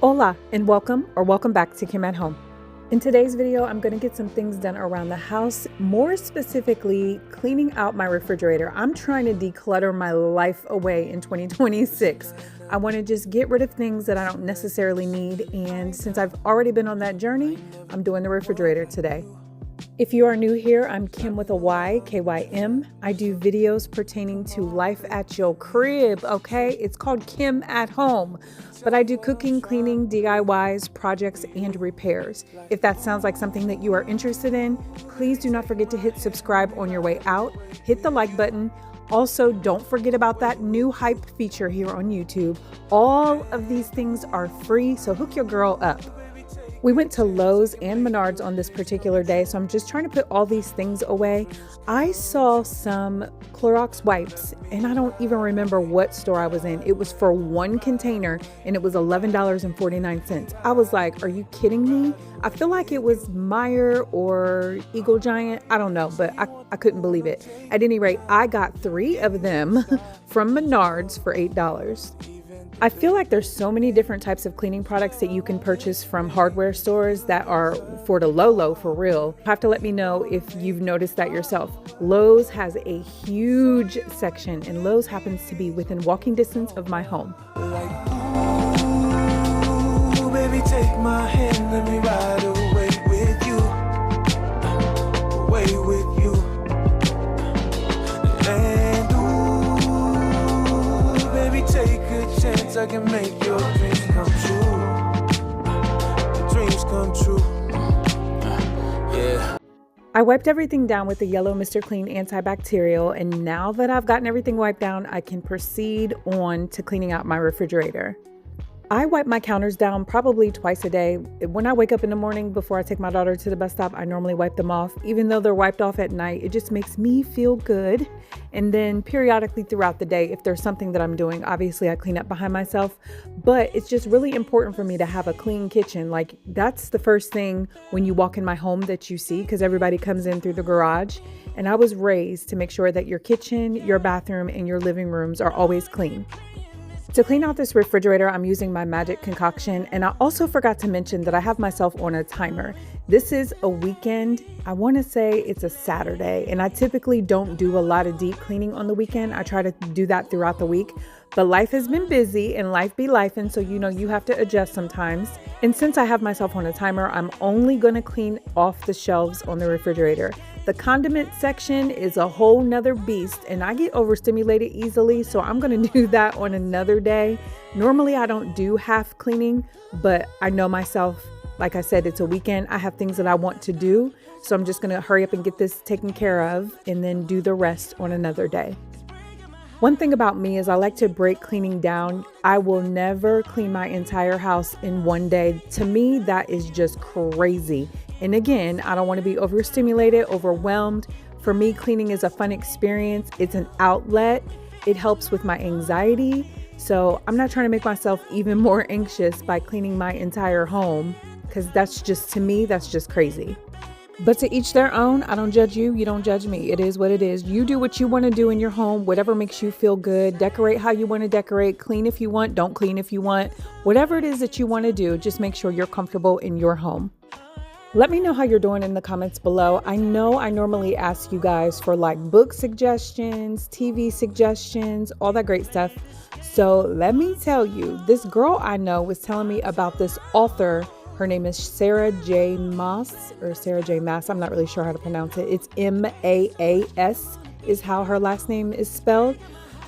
Hola and welcome back to Kim at Home. In today's video, I'm going to get some things done around the house, more specifically cleaning out my refrigerator. I'm trying to declutter my life away in 2026. I want to just get rid of things that I don't necessarily need, and since I've already been on that journey, I'm doing the refrigerator today. If you are new here, I'm Kim with a Y, K-Y-M. I do videos pertaining to life at your crib, okay? It's called Kim at Home. But I do cooking, cleaning, DIYs, projects, and repairs. If that sounds like something that you are interested in, please do not forget to hit subscribe on your way out. Hit the like button. Also, don't forget about that new hype feature here on YouTube. All of these things are free, so hook your girl up. We went to Lowe's and Menards on this particular day, so I'm just trying to put all these things away. I saw some Clorox wipes, and I don't even remember what store I was in. It was for one container, and it was $11.49. I was like, are you kidding me? I feel like it was Meyer or Eagle Giant. I don't know, but I couldn't believe it. At any rate, I got 3 of them from Menards for $8. I feel like there's so many different types of cleaning products that you can purchase from hardware stores that are for the low for real. You have to let me know if you've noticed that yourself. Lowe's has a huge section, and Lowe's happens to be within walking distance of my home. Ooh, baby, take my hand, let me ride away with you. Away with you. And ooh, baby, take a chance, I can make your dreams come true. Your dreams come true. Yeah. I wiped everything down with the yellow Mr. Clean antibacterial, and now that I've gotten everything wiped down, I can proceed on to cleaning out my refrigerator. I wipe my counters down probably twice a day. When I wake up in the morning before I take my daughter to the bus stop, I normally wipe them off. Even though they're wiped off at night, it just makes me feel good. And then periodically throughout the day, if there's something that I'm doing, obviously I clean up behind myself. But it's just really important for me to have a clean kitchen. Like, that's the first thing when you walk in my home that you see, because everybody comes in through the garage. And I was raised to make sure that your kitchen, your bathroom, and your living rooms are always clean. To clean out this refrigerator, I'm using my magic concoction, and I also forgot to mention that I have myself on a timer. This is a weekend. I want to say it's a Saturday, and I typically don't do a lot of deep cleaning on the weekend. I try to do that throughout the week, but life has been busy and life be lifing, so you have to adjust sometimes. And since I have myself on a timer, I'm only going to clean off the shelves on the refrigerator. The condiment section is a whole nother beast, and I get overstimulated easily, so I'm going to do that on another day. Normally I don't do half cleaning, but I know myself. Like I said, it's a weekend. I have things that I want to do, so I'm just going to hurry up and get this taken care of and then do the rest on another day. One thing about me is I like to break cleaning down. I will never clean my entire house in one day. To me, that is just crazy. And again, I don't want to be overstimulated, overwhelmed. For me, cleaning is a fun experience. It's an outlet. It helps with my anxiety. So I'm not trying to make myself even more anxious by cleaning my entire home, because that's just, to me, that's just crazy. But to each their own. I don't judge you. You don't judge me. It is what it is. You do what you want to do in your home, whatever makes you feel good. Decorate how you want to decorate. Clean if you want. Don't clean if you want. Whatever it is that you want to do, just make sure you're comfortable in your home. Let me know how you're doing in the comments below. I know I normally ask you guys for like book suggestions, TV suggestions, all that great stuff. So let me tell you, this girl I know was telling me about this author. Her name is Sarah J. Maas, or Sarah J. Maas. I'm not really sure how to pronounce it. It's M-A-A-S is how her last name is spelled.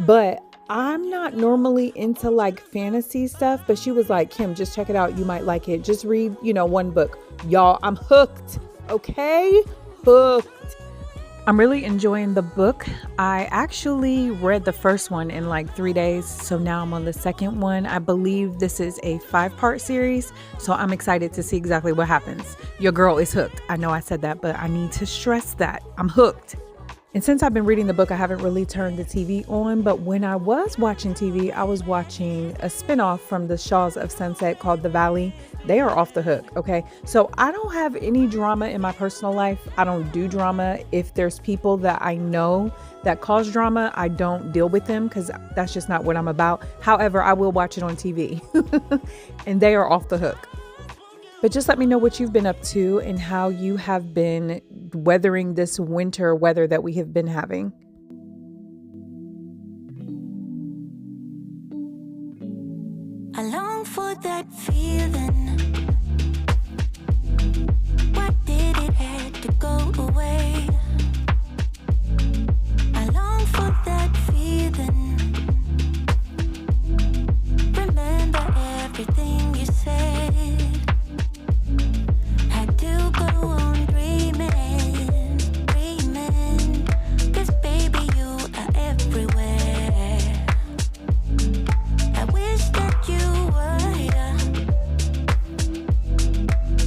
But I'm not normally into like fantasy stuff, but she was like, Kim, just check it out. You might like it. Just read, one book. Y'all, I'm hooked. Okay? Hooked. I'm really enjoying the book. I actually read the first one in like 3 days. So now I'm on the second one. I believe this is a 5-part series. So I'm excited to see exactly what happens. Your girl is hooked. I know I said that, but I need to stress that. I'm hooked. And since I've been reading the book, I haven't really turned the TV on. But when I was watching TV, I was watching a spinoff from the Shaws of Sunset called The Valley. They are off the hook. Okay. So I don't have any drama in my personal life. I don't do drama. If there's people that I know that cause drama, I don't deal with them because that's just not what I'm about. However, I will watch it on TV and they are off the hook. But just let me know what you've been up to and how you have been weathering this winter weather that we have been having. I long for that feeling. Why did it have to go away? I long for that feeling. Remember everything you said. Had to go on dreaming, dreaming. 'Cause baby, you are everywhere. I wish that you were here.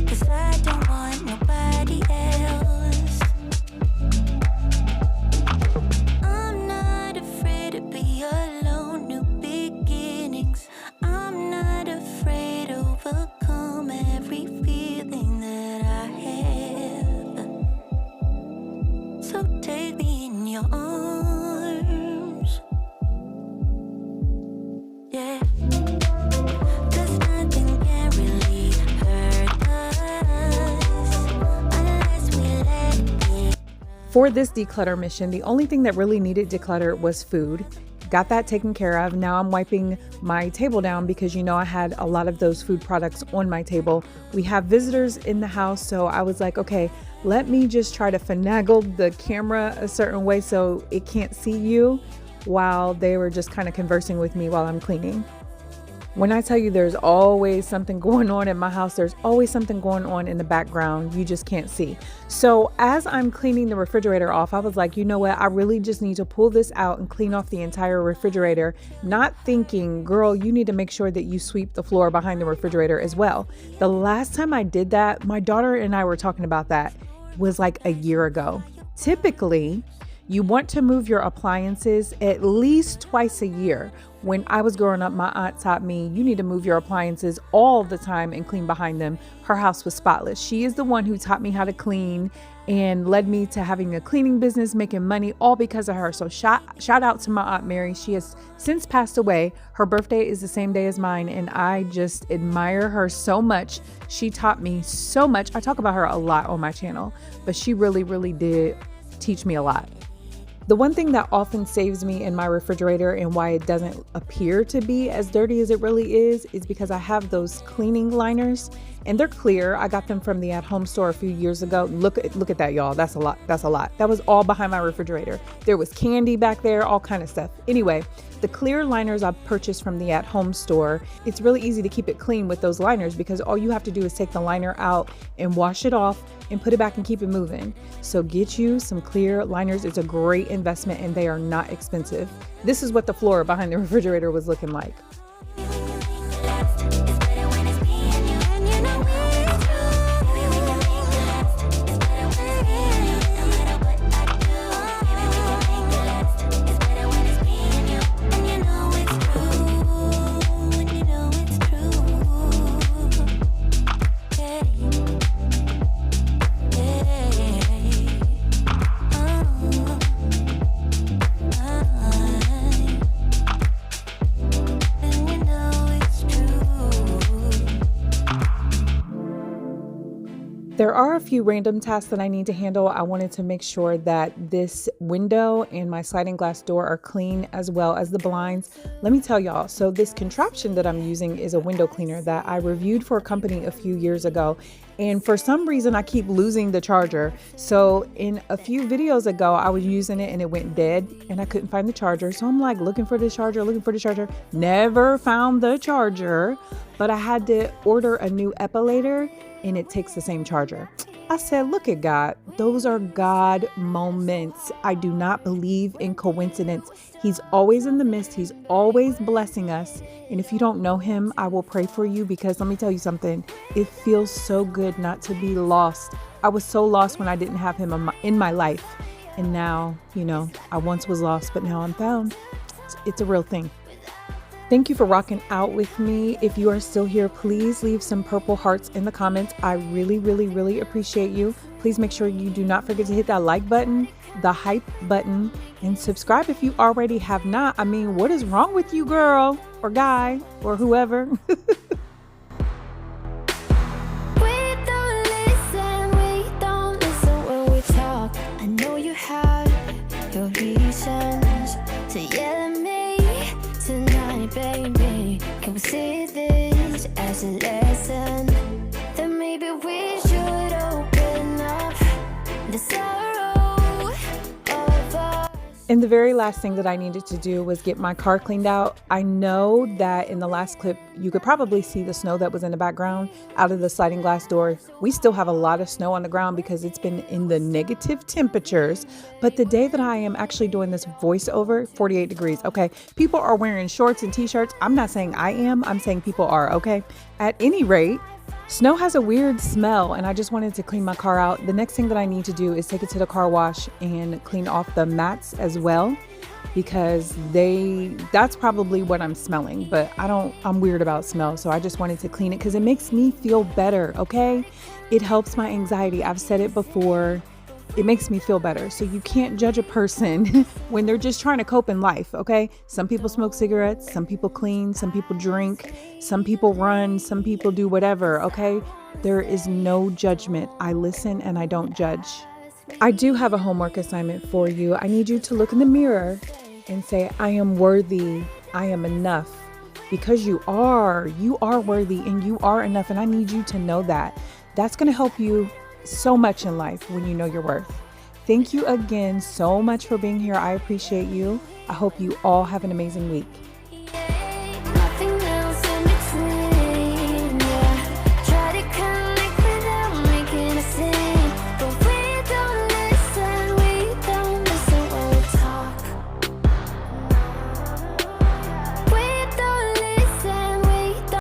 'Cause I don't want nobody else. I'm not afraid to be alone, new beginnings. I'm not afraid to overcome every feeling that I have. So take me in your arms. Yeah. 'Cause nothing can really hurt us unless we let it. For this declutter mission, the only thing that really needed decluttered was food. Got that taken care of. Now I'm wiping my table down because I had a lot of those food products on my table. We have visitors in the house, so I was like, okay, let me just try to finagle the camera a certain way so it can't see you while they were just kind of conversing with me while I'm cleaning. When I tell you there's always something going on in my house, there's always something going on in the background you just can't see. So as I'm cleaning the refrigerator off, I was like, you know what? I really just need to pull this out and clean off the entire refrigerator, not thinking, girl, you need to make sure that you sweep the floor behind the refrigerator as well. The last time I did that, my daughter and I were talking about that, was like a year ago. Typically, you want to move your appliances at least twice a year. When I was growing up, my aunt taught me you need to move your appliances all the time and clean behind them. Her house was spotless. She is the one who taught me how to clean and led me to having a cleaning business, making money, all because of her. So shout out to my Aunt Mary. She has since passed away. Her birthday is the same day as mine, and I just admire her so much. She taught me so much. I talk about her a lot on my channel, but she really, really did teach me a lot. The one thing that often saves me in my refrigerator and why it doesn't appear to be as dirty as it really is because I have those cleaning liners and they're clear. I got them from the at-home store a few years ago. Look at that, y'all. That's a lot. That's a lot. That was all behind my refrigerator. There was candy back there, all kind of stuff. Anyway, the clear liners I purchased from the at-home store, it's really easy to keep it clean with those liners because all you have to do is take the liner out and wash it off and put it back and keep it moving. So get you some clear liners. It's a great investment and they are not expensive. This is what the floor behind the refrigerator was looking like. There are a few random tasks that I need to handle. I wanted to make sure that this window and my sliding glass door are clean as well as the blinds. Let me tell y'all, so this contraption that I'm using is a window cleaner that I reviewed for a company a few years ago. And for some reason, I keep losing the charger. So in a few videos ago, I was using it and it went dead and I couldn't find the charger. So I'm like looking for the charger, never found the charger, but I had to order a new epilator and it takes the same charger. I said, look at God. Those are God moments. I do not believe in coincidence. He's always in the midst. He's always blessing us. And if you don't know him, I will pray for you because let me tell you something. It feels so good not to be lost. I was so lost when I didn't have him in my life. And now, I once was lost, but now I'm found. It's a real thing. Thank you for rocking out with me. If you are still here, please leave some purple hearts in the comments. I really, really, really appreciate you. Please make sure you do not forget to hit that like button, the hype button, and subscribe if you already have not. I mean, what is wrong with you, girl or guy or whoever? I know you have your reasons to yell at me tonight, baby. Can we see this as a lesson? Then maybe we should open up the sorrow of us. And the very last thing that I needed to do was get my car cleaned out. I know that in the last clip, you could probably see the snow that was in the background out of the sliding glass door. We still have a lot of snow on the ground because it's been in the negative temperatures. But the day that I am actually doing this voiceover, 48 degrees. Okay, people are wearing shorts and t-shirts. I'm not saying I am, I'm saying people are, okay? At any rate, snow has a weird smell and I just wanted to clean my car out. The next thing that I need to do is take it to the car wash and clean off the mats as well, because that's probably what I'm smelling, but I'm weird about smell. So I just wanted to clean it because it makes me feel better. Okay. It helps my anxiety. I've said it before. It makes me feel better. So you can't judge a person when they're just trying to cope in life. Okay. Some people smoke cigarettes, some people clean, some people drink, some people run, some people do whatever. Okay. There is no judgment. I listen and I don't judge. I do have a homework assignment for you. I need you to look in the mirror and say, I am worthy. I am enough. Because you are worthy and you are enough. And I need you to know that. That's going to help you so much in life when you know your worth. Thank you again so much for being here. I appreciate you. I hope you all have an amazing week.